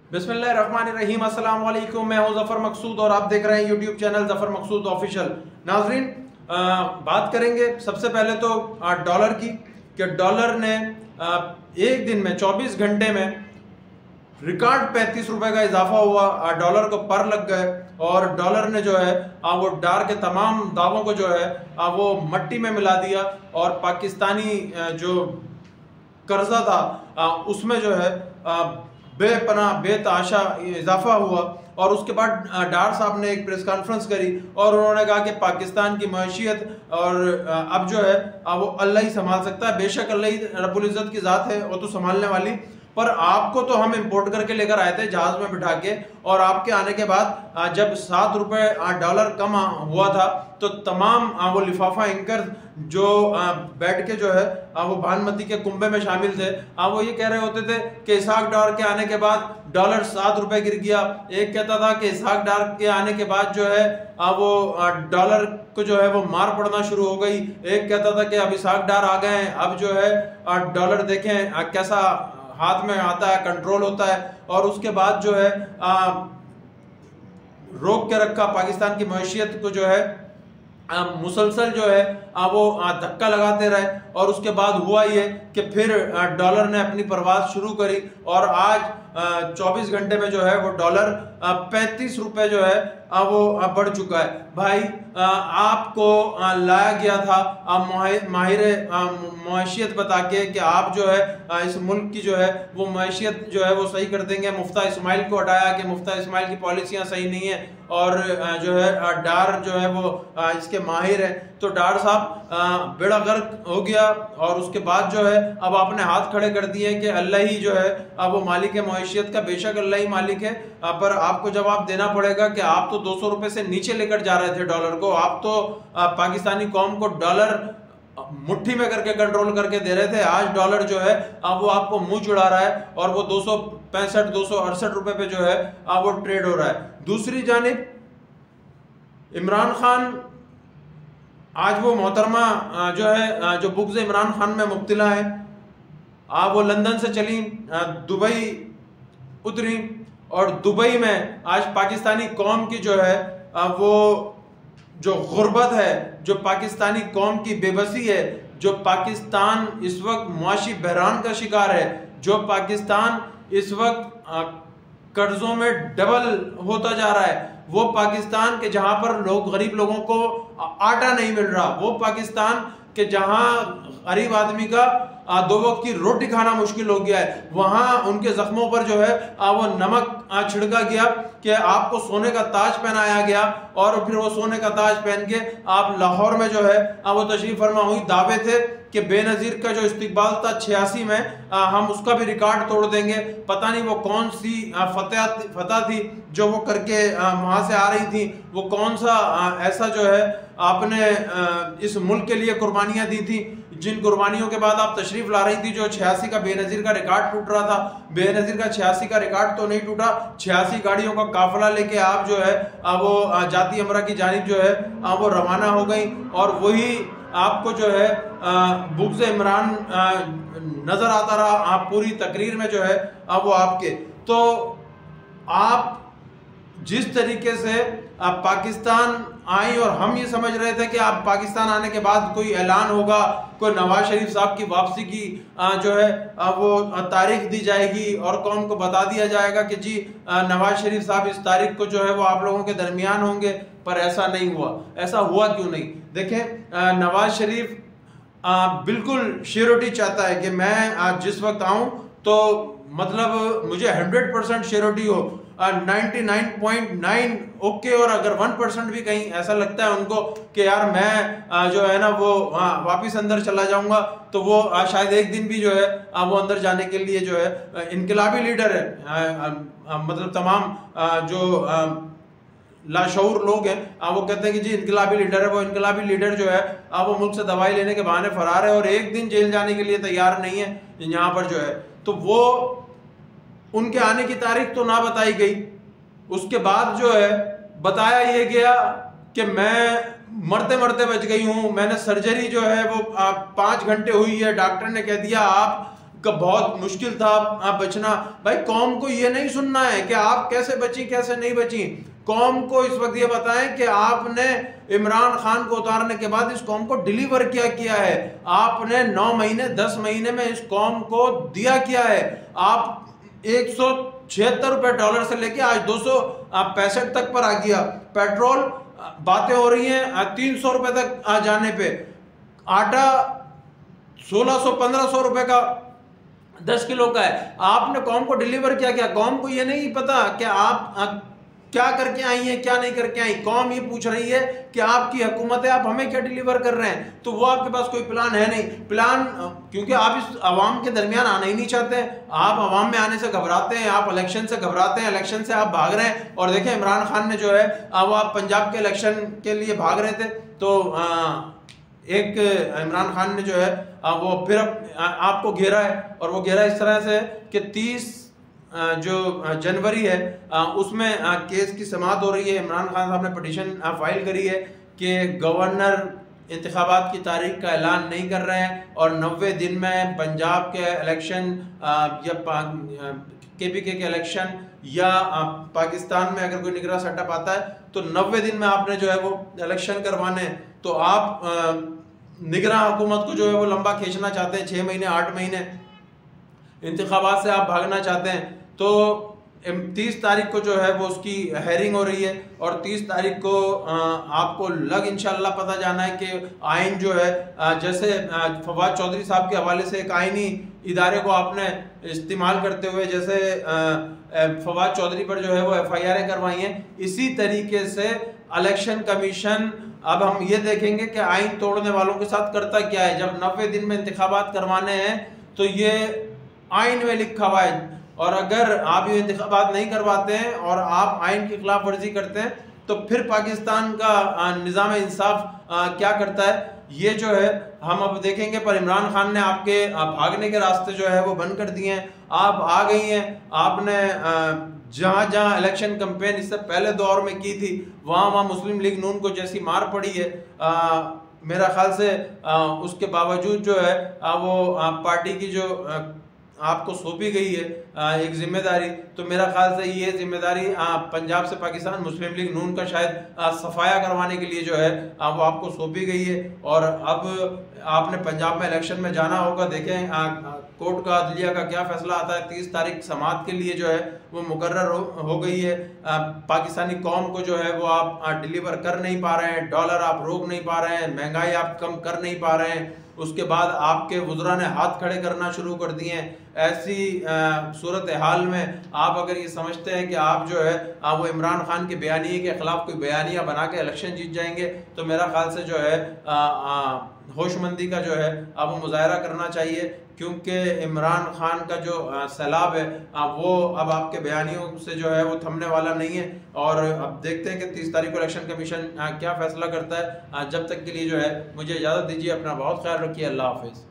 बिस्मिल्लाहिर्रहमानिर्रहीम, अस्सलाम वालेकुम। मैं हूं जफर मकसूद और आप देख रहे हैं यूट्यूब चैनल जफर मकसूद ऑफिशियल। नाजरीन, बात करेंगे सबसे पहले तो डॉलर की कि डॉलर ने एक दिन में 24 घंटे में रिकॉर्ड 35 रुपए का इजाफा हुआ। डॉलर को पर लग गए और डॉलर ने जो है वो डार के तमाम दावों को जो है वो मट्टी में मिला दिया और पाकिस्तानी जो कर्जा था उसमें जो है बेपनाह बेतहाशा इजाफा हुआ। और उसके बाद डार साहब ने एक प्रेस कॉन्फ्रेंस करी और उन्होंने कहा कि पाकिस्तान की मईशियत और अब जो है वो अल्लाह ही संभाल सकता है। बेशक अल्लाह ही रब्बुल इज़्ज़त की ज़ात है, वो तो संभालने वाली, पर आपको तो हम इंपोर्ट करके लेकर आए थे जहाज में बिठा के, और आपके आने के बाद जब 7 रुपए डॉलर कम हुआ था तो तमाम वो लिफाफा एंकर जो बैठ के जो है वो भानुमती के कुंभे में शामिल थे, वो ये कह रहे होते थे कि इसहाक डार के आने के बाद डॉलर 7 रुपए गिर गया। एक कहता था कि इसहाक डार के आने के बाद जो है वो डॉलर को जो है वो मार पड़ना शुरू हो गई। एक कहता था कि अब इसहाक डार आ गए हैं, अब जो है डॉलर देखें कैसा हाथ में आता है, कंट्रोल होता है। और उसके बाद जो है रोक के रखा पाकिस्तान की मईशियत को, जो है मुसलसल जो है वो धक्का लगाते रहे। और उसके बाद हुआ ये कि फिर डॉलर ने अपनी परवाज शुरू करी और आज 24 घंटे में जो है वो डॉलर 35 रुपए जो है वो बढ़ चुका है। भाई आपको लाया गया था माहिर मईशियत बता के कि आप जो है इस मुल्क की जो है वो मईशियत जो है वो सही कर देंगे। मुफ्ता इस्माइल को हटाया कि मुफ्ता इस्माइल की पॉलिसियां सही नहीं है और जो है डार जो है वो इसके माहिर है। तो डार साहब बेड़ा गर्क हो गया और उसके बाद जो है अब आपने हाथ खड़े कर दिए कि अल्लाह ही जो है अब वो मालिक है मईशियत का। बेशक अल्लाह ही मालिक है, पर आपको जवाब देना पड़ेगा कि आप तो 200 रुपए से नीचे लेकर जा रहे थे डॉलर को। आप तो पाकिस्तानी कौम को डॉलर मुट्ठी में करके कंट्रोल करके दे रहे थे। आज डॉलर जो है अब वो आपको मुंह चुड़ा रहा है और वो 265 268 रुपए पे जो है अब वो ट्रेड हो रहा है। दूसरी जानिब इमरान खान, आज वो मोहतरमा जो है जो बुग़्ज़ इमरान खान में मुब्तला है, वो लंदन से चली, दुबई उतरी और दुबई में आज पाकिस्तानी कौम की जो है वो जो गुर्बत है, जो पाकिस्तानी कौम की बेबसी है, जो पाकिस्तान इस वक्त मुआशी बहरान का शिकार है, जो पाकिस्तान इस वक्त कर्जों में डबल होता जा रहा है, वो पाकिस्तान के जहां पर गरीब लोगों को आटा नहीं मिल रहा, वो पाकिस्तान के जहां गरीब आदमी का 2 वक्त की रोटी खाना मुश्किल हो गया है, वहां उनके जख्मों पर जो है वो नमक छिड़का गया कि आपको सोने का ताज पहनाया गया और फिर वो सोने का ताज पहन के आप लाहौर में जो है वो तशरीफ फरमा हुई। दावे थे कि बेनज़ीर का जो इस्तिकबाल था 86 में हम उसका भी रिकॉर्ड तोड़ देंगे। पता नहीं वो कौन सी फतह थी जो वो करके वहाँ से आ रही थी, वो कौन सा ऐसा जो है आपने इस मुल्क के लिए कुर्बानियाँ दी थी, जिन कुर्बानियों के बाद आप तशरीफ ला रही थी। जो 86 का बेनज़ीर का रिकॉर्ड टूट रहा था, बेनज़ीर का 86 का रिकॉर्ड तो नहीं टूटा। 86 गाड़ियों का काफिला लेके आप जो है वो जाती अमरा की जानिब जो है वो रवाना हो गई और वही आपको जो है बुग़्ज़ इमरान नजर आता रहा। आप पूरी तकरीर में जो है वो आपके, तो आप जिस तरीके से आप पाकिस्तान आई और हम ये समझ रहे थे कि आप पाकिस्तान आने के बाद कोई ऐलान होगा, कोई नवाज शरीफ साहब की वापसी की जो है वो तारीख दी जाएगी और कौम को बता दिया जाएगा कि जी नवाज शरीफ साहब इस तारीख को जो है वो आप लोगों के दरमियान होंगे, पर ऐसा नहीं हुआ। ऐसा हुआ क्यों नहीं? देखें, नवाज शरीफ बिल्कुल श्योरिटी चाहता है कि मैं जिस वक्त आऊँ तो मतलब मुझे 100% श्योरिटी हो, 99.9 ओके, और अगर 1% भी कहीं ऐसा लगता है उनको कि यार मैं जो है ना वो वापस अंदर चला जाऊंगा, तो वो शायद एक दिन भी जो है वो अंदर जाने के लिए जो है इनकलाबी लीडर है। मतलब तमाम जो लाशऊर लोग हैं वो कहते हैं कि जी इनकलाबी लीडर है। वो इनकलाबी लीडर जो है वो मुल्क से दवाई लेने के बहाने फरार है और एक दिन जेल जाने के लिए तैयार नहीं है यहाँ पर जो है। तो वो उनके आने की तारीख तो ना बताई गई, उसके बाद जो है बताया ये गया कि मैं मरते मरते बच गई हूँ, मैंने सर्जरी जो है वो 5 घंटे हुई है, डॉक्टर ने कह दिया आप का बहुत मुश्किल था बचना। भाई कौम को ये नहीं सुनना है कि आप कैसे बची कैसे नहीं बची, कौम को इस वक्त ये बताएं कि आपने इमरान खान को उतारने के बाद इस कौम को डिलीवर क्या किया है। आपने 9 महीने 10 महीने में इस कौम को दिया क्या है। आप 176 रुपए डॉलर से लेके आज 265 तक पर आ गया। पेट्रोल बातें हो रही हैं 300 रुपए तक आ जाने पे, आटा 1600 1500 रुपए का 10 किलो का है। आपने कौम को डिलीवर क्या किया। कौम को ये नहीं पता कि आप क्या करके आई हैं क्या नहीं करके आई। कौम ये पूछ रही है कि आपकी हुकूमत है, आप हमें क्या डिलीवर कर रहे हैं। तो वो आपके पास कोई प्लान है नहीं। प्लान क्योंकि आप इस आवाम के दरमियान आना ही नहीं चाहते हैं, आप आवाम में आने से घबराते हैं, आप इलेक्शन से घबराते हैं, इलेक्शन से आप भाग रहे हैं। और देखें इमरान खान ने जो है वो आप पंजाब के इलेक्शन के लिए भाग रहे थे, तो एक इमरान खान ने जो है वो फिर आपको घेरा है। और वो घेरा इस तरह से कि 30 जो जनवरी है उसमें केस की समाअत हो रही है। इमरान खान साहब ने पिटीशन फाइल करी है कि गवर्नर इंतखाबात की तारीख का ऐलान नहीं कर रहे हैं और 90 दिन में पंजाब के इलेक्शन या KPK के इलेक्शन या पाकिस्तान में अगर कोई निगरान सेटअप आता है तो 90 दिन में आपने जो है वो इलेक्शन करवाने हैं। तो आप निगरान हुकूमत को जो है वो लंबा खींचना चाहते हैं, 6 महीने 8 महीने इंतखाबात से आप भागना चाहते हैं। तो 30 तारीख को जो है वो उसकी हेयरिंग हो रही है और 30 तारीख को आपको लग इंशाल्लाह पता जाना है कि आइन जो है जैसे फवाद चौधरी साहब के हवाले से एक आइनी इदारे को आपने इस्तेमाल करते हुए जैसे फवाद चौधरी पर जो है वो FIR करवाई हैं, इसी तरीके से इलेक्शन कमीशन अब हम ये देखेंगे कि आइन तोड़ने वालों के साथ करता क्या है। जब 90 दिन में इंतखाबात करवाने हैं तो ये आइन में लिखा हुआ है, और अगर आप ये इंतखाबात नहीं करवाते हैं और आप आइन की खिलाफ वर्जी करते हैं तो फिर पाकिस्तान का निज़ाम इंसाफ क्या करता है ये जो है हम अब देखेंगे। पर इमरान खान ने आपके भागने के रास्ते जो है वो बंद कर दिए हैं। आप आ गई हैं, आपने जहाँ जहाँ इलेक्शन कैंपेन इससे पहले दौर में की थी वहाँ मुस्लिम लीग नून को जैसी मार पड़ी है मेरा ख्याल से उसके बावजूद जो है वो पार्टी की जो आपको सौंपी गई है एक जिम्मेदारी, तो मेरा ख्याल से ये जिम्मेदारी पंजाब से पाकिस्तान मुस्लिम लीग नून का शायद सफाया करवाने के लिए जो है वो आपको सौंपी गई है। और अब आपने पंजाब में इलेक्शन में जाना होगा। देखें कोर्ट का अदलिया का क्या फैसला आता है। 30 तारीख समाअत के लिए जो है वो मुकर्रर हो गई है। पाकिस्तानी कौम को जो है वो आप डिलीवर कर नहीं पा रहे हैं, डॉलर आप रोक नहीं पा रहे हैं, महंगाई आप कम कर नहीं पा रहे हैं। उसके बाद आपके वुज़रा ने हाथ खड़े करना शुरू कर दिए हैं। ऐसी सूरत हाल में आप अगर ये समझते हैं कि आप जो है वो इमरान खान के बयानिए के ख़िलाफ़ कोई बयानिया बना के इलेक्शन जीत जाएंगे, तो मेरा ख्याल से जो है होशमंदी का जो है वो मुजाहरा करना चाहिए, क्योंकि इमरान खान का जो सैलाब है वो अब आपके बयानियों से जो है वो थमने वाला नहीं है। और अब देखते हैं कि 30 तारीख को इलेक्शन कमीशन क्या फ़ैसला करता है। जब तक के लिए जो है मुझे इजाज़त दीजिए, अपना बहुत ख्याल रखिए, अल्लाह हाफिज़।